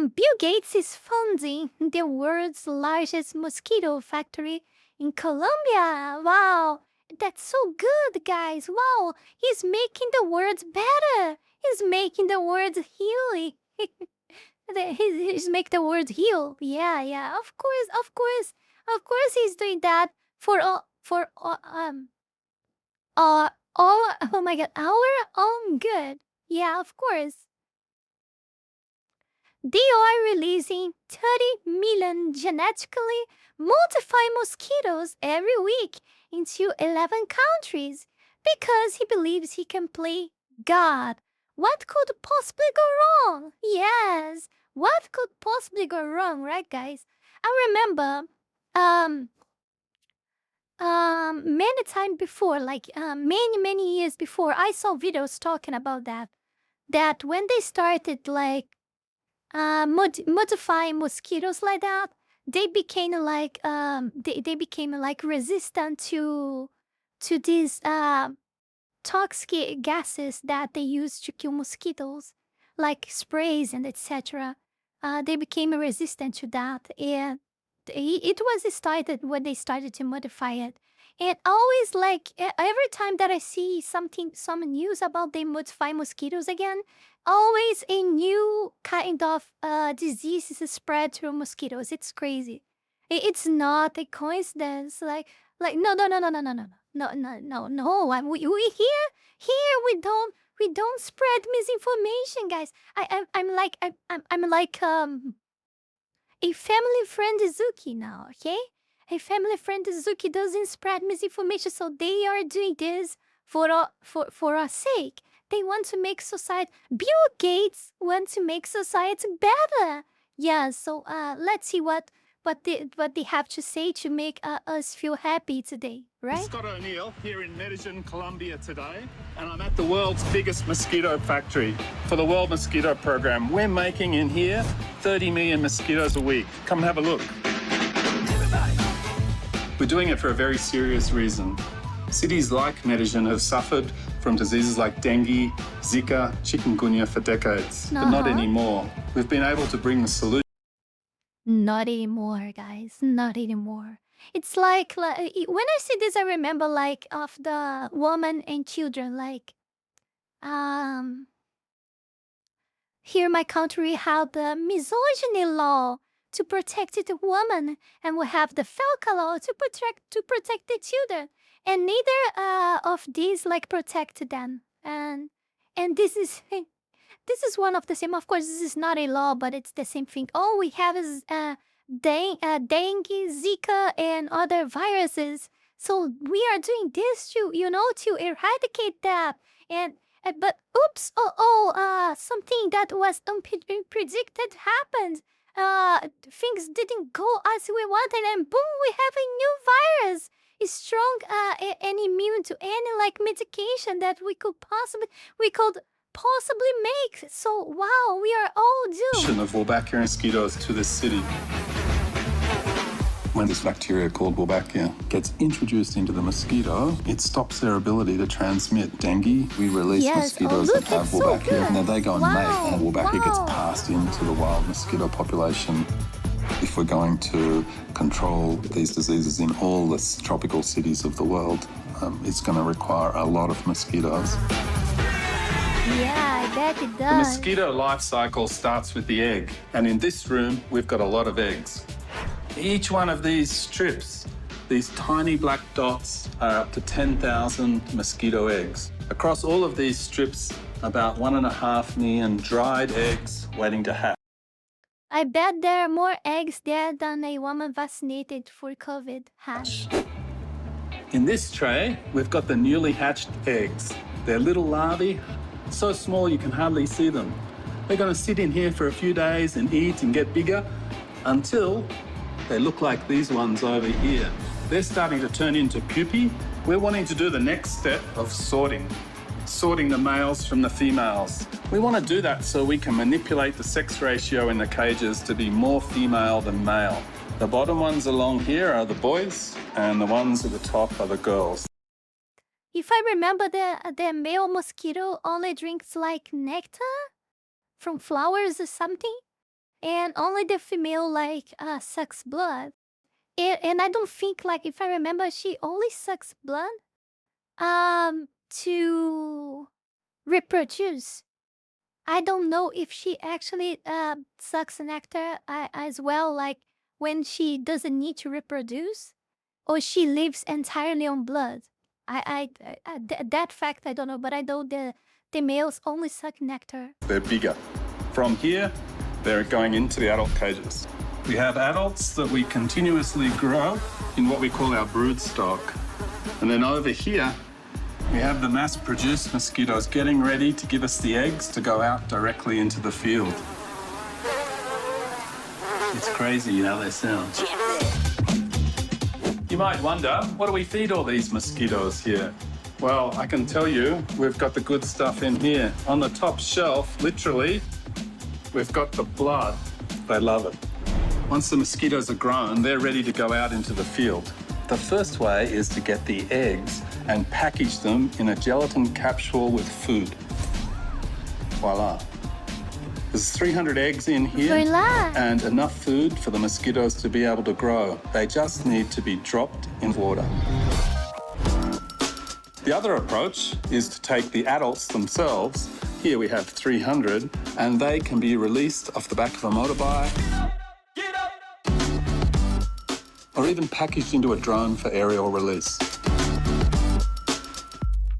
Bill Gates is funding the world's largest mosquito factory in Colombia. Wow, that's so good, guys. Wow, he's making the world better. He's making the world heal. He's make the world heal. Yeah. Of course, he's doing that for oh my god, our own good. Yeah, of course. They are releasing 30 million genetically modified mosquitoes every week into 11 countries because he believes he can play God. What could possibly go wrong? Yes, what could possibly go wrong, right, guys? I remember many time before, like many years before, I saw videos talking about that when they started like modifying mosquitoes like that, they became like they became like resistant to these toxic gases that they use to kill mosquitoes, like sprays and etc. They became resistant to that, and it was started when they started to modify it. And always like every time that I see some news about they modify mosquitoes again, always a new kind of disease is spread through mosquitoes. It's crazy. It's not a coincidence. Like no. We here we don't spread misinformation, guys. I'm like a family friend Zuki now, okay? A family friend Zuki doesn't spread misinformation, so they are doing this for our sake. They want to make society. Bill Gates wants to make society better. Yeah, so let's see what they have to say to make us feel happy today, right? Scott O'Neill here in Medellin, Colombia today, and I'm at the world's biggest mosquito factory for the World Mosquito Program. We're making in here 30 million mosquitoes a week. Come and have a look. We're doing it for a very serious reason. Cities like Medellin have suffered from diseases like dengue, Zika, chikungunya for decades, but not anymore. We've been able to bring the solution. Not anymore, guys. Not anymore. It's like when I see this, I remember like of the woman and children. Like, here in my country, how the misogyny law to protect the woman, and we have the FELCA law to protect the children, and neither of these like protect them. And this is this is one of the same. Of course, this is not a law, but it's the same thing. All we have is dengue, Zika, and other viruses. So we are doing this to to eradicate that. And but oops, something that was unpredicted happened. Things didn't go as we wanted, and boom, we have a new virus. Is strong and immune to any like medication that we could possibly make. So wow, we are all doomed. Of Wolbachia mosquitoes to this city. When this bacteria called Wolbachia gets introduced into the mosquito, it stops their ability to transmit dengue. We release mosquitoes that have Wolbachia, and then they go and mate, and Wolbachia gets passed into the wild mosquito population. If we're going to control these diseases in all the tropical cities of the world, it's going to require a lot of mosquitoes. Yeah, I bet it does. The mosquito life cycle starts with the egg, and in this room, we've got a lot of eggs. Each one of these strips, these tiny black dots, are up to 10,000 mosquito eggs. Across all of these strips, about 1.5 million dried eggs waiting to hatch. I bet there are more eggs there than a woman vaccinated for COVID has. In this tray, we've got the newly hatched eggs. They're little larvae, so small you can hardly see them. They're going to sit in here for a few days and eat and get bigger until they look like these ones over here. They're starting to turn into pupae. We're wanting to do the next step of sorting the males from the females. We want to do that so we can manipulate the sex ratio in the cages to be more female than male. The bottom ones along here are the boys, and the ones at the top are the girls. If I remember, the male mosquito only drinks like nectar from flowers or something. and only the female like sucks blood. And I don't think, like, if I remember, she only sucks blood to reproduce. I don't know if she actually sucks nectar as well, like when she doesn't need to reproduce, or she lives entirely on blood. That fact I don't know, but I know the males only suck nectar. They're bigger. From here, they're going into the adult cages. We have adults that we continuously grow in what we call our brood stock. And then over here, we have the mass-produced mosquitoes getting ready to give us the eggs to go out directly into the field. It's crazy how they sound. You might wonder, what do we feed all these mosquitoes here? Well, I can tell you, we've got the good stuff in here. On the top shelf, literally, we've got the blood. They love it. Once the mosquitoes are grown, they're ready to go out into the field. The first way is to get the eggs and package them in a gelatin capsule with food. Voila. There's 300 eggs in here Voila. and enough food for the mosquitoes to be able to grow. They just need to be dropped in water. The other approach is to take the adults themselves. Here we have 300, and they can be released off the back of a motorbike or even packaged into a drone for aerial release.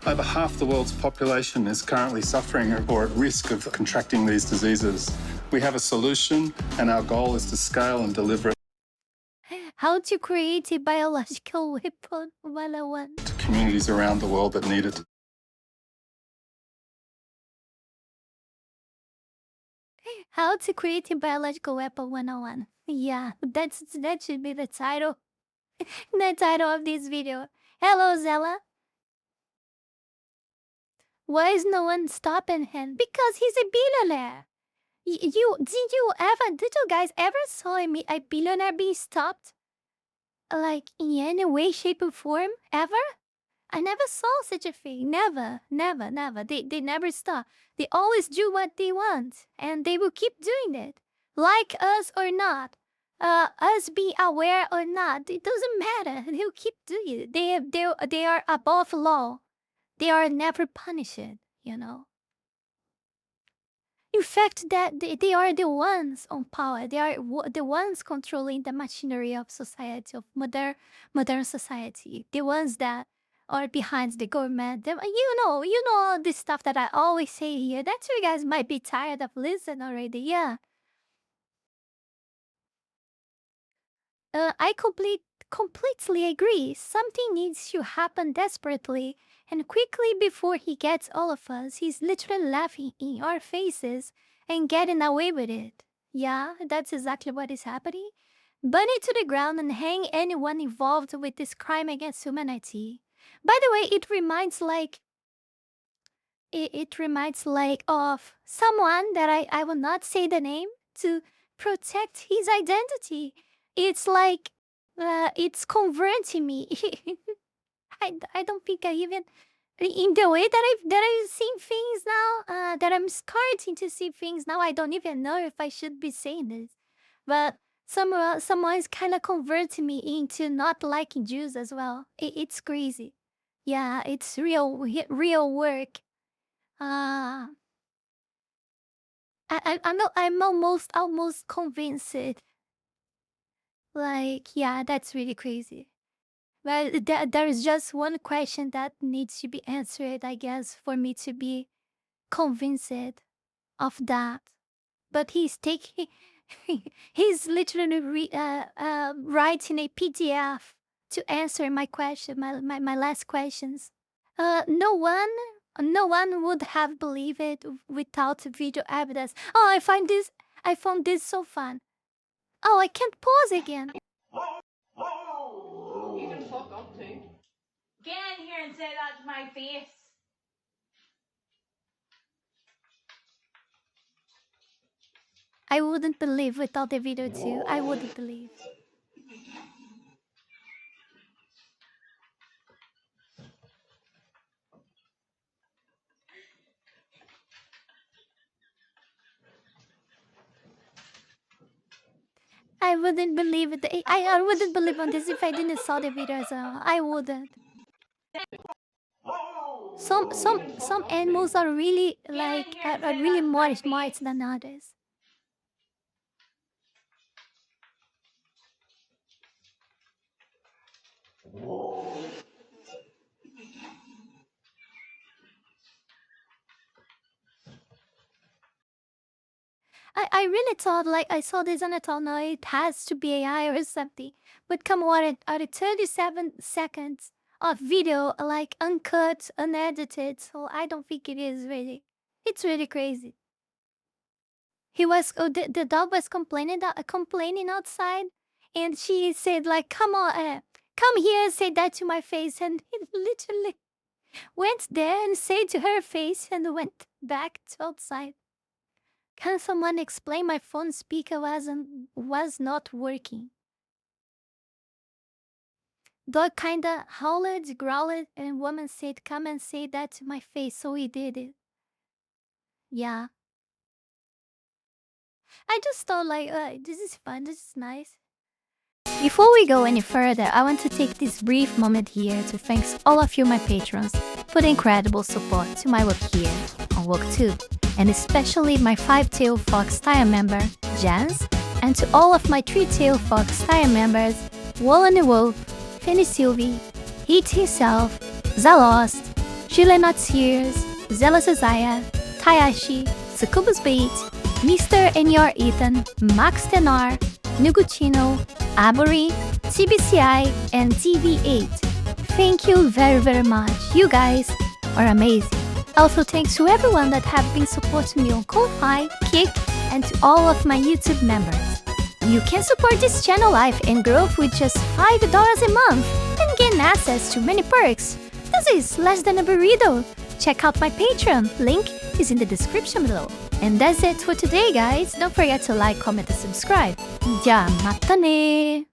Over half the world's population is currently suffering or at risk of contracting these diseases. We have a solution, and our goal is to scale and deliver it How to create a biological weapon 101. to communities around the world that need it. How to create a biological weapon 101. Yeah, that should be the title. The title of this video. Hello, Zella. Why is no one stopping him? Because he's a billionaire. Did you guys ever saw a billionaire being stopped? Like in any way, shape, or form? Ever? I never saw such a thing. Never, never, never. They never stop. They always do what they want, and they will keep doing it. Like us or not. Us being aware or not, it doesn't matter. They'll keep doing it. They are above law. They are never punished, you know. In fact, that they are the ones on power. They are the ones controlling the machinery of society, of modern society. The ones that are behind the government. You know all this stuff that I always say here. That you guys might be tired of listening already. Yeah. I completely agree. Something needs to happen desperately and quickly before he gets all of us. He's literally laughing in our faces and getting away with it. Yeah, that's exactly what is happening. Burn it to the ground and hang anyone involved with this crime against humanity. By the way, it reminds of someone that I will not say the name to protect his identity. It's like it's converting me. I don't think I even in the way that I've seen things now, that I'm starting to see things now. I don't even know if I should be saying this, but someone's kind of converting me into not liking Jews as well. It's crazy. Yeah, it's real work. Uh, I'm almost convinced. Like, yeah, that's really crazy. But there is just one question that needs to be answered, I guess, for me to be convinced of that. But he's taking, he's literally writing a PDF to answer my question, my last questions. No one would have believed it without video evidence. Oh, I found this so fun. Oh, I can't pause again. You can fuck up too. Get in here and say that to my face. I wouldn't believe without the video too. I wouldn't believe. I wouldn't believe it. I wouldn't believe on this if I didn't saw the video as well. I wouldn't. Some animals are really like are really more smart than others. I really thought like I saw this and I thought no, it has to be AI or something. But come on, out of 37 seconds of video, like uncut, unedited, so I don't think it is really. It's really crazy. The dog was complaining outside, and she said like, "Come on, come here, say that to my face," and he literally went there and said to her face and went back to outside. Can someone explain my phone speaker was not working? Dog kinda howled, growled, and woman said, "Come and say that to my face," so he did it. Yeah. I just thought like, this is fun, this is nice. Before we go any further, I want to take this brief moment here to thank all of you, my patrons, for the incredible support to my work here on WorkTube, and especially my 5-Tail Fox Tire member, Jans, and to all of my 3-Tail Fox Tire members, Wallen the Wolf, Fanny Sylvie, Heat Himself, Zalost, Chile Not Sears, Zealous Isaiah, Tayashi, Sucubus Bait, Mr. and Your Ethan, Max Tenar, Nuguchino, Abori, CBCI, and TV8. Thank you very, very much. You guys are amazing. Also, thanks to everyone that have been supporting me on Ko-Fi, Kick, and to all of my YouTube members. You can support this channel life and growth with just $5 a month and gain access to many perks. This is less than a burrito. Check out my Patreon, link is in the description below. And that's it for today, guys. Don't forget to like, comment, and subscribe. Ja, mata ne!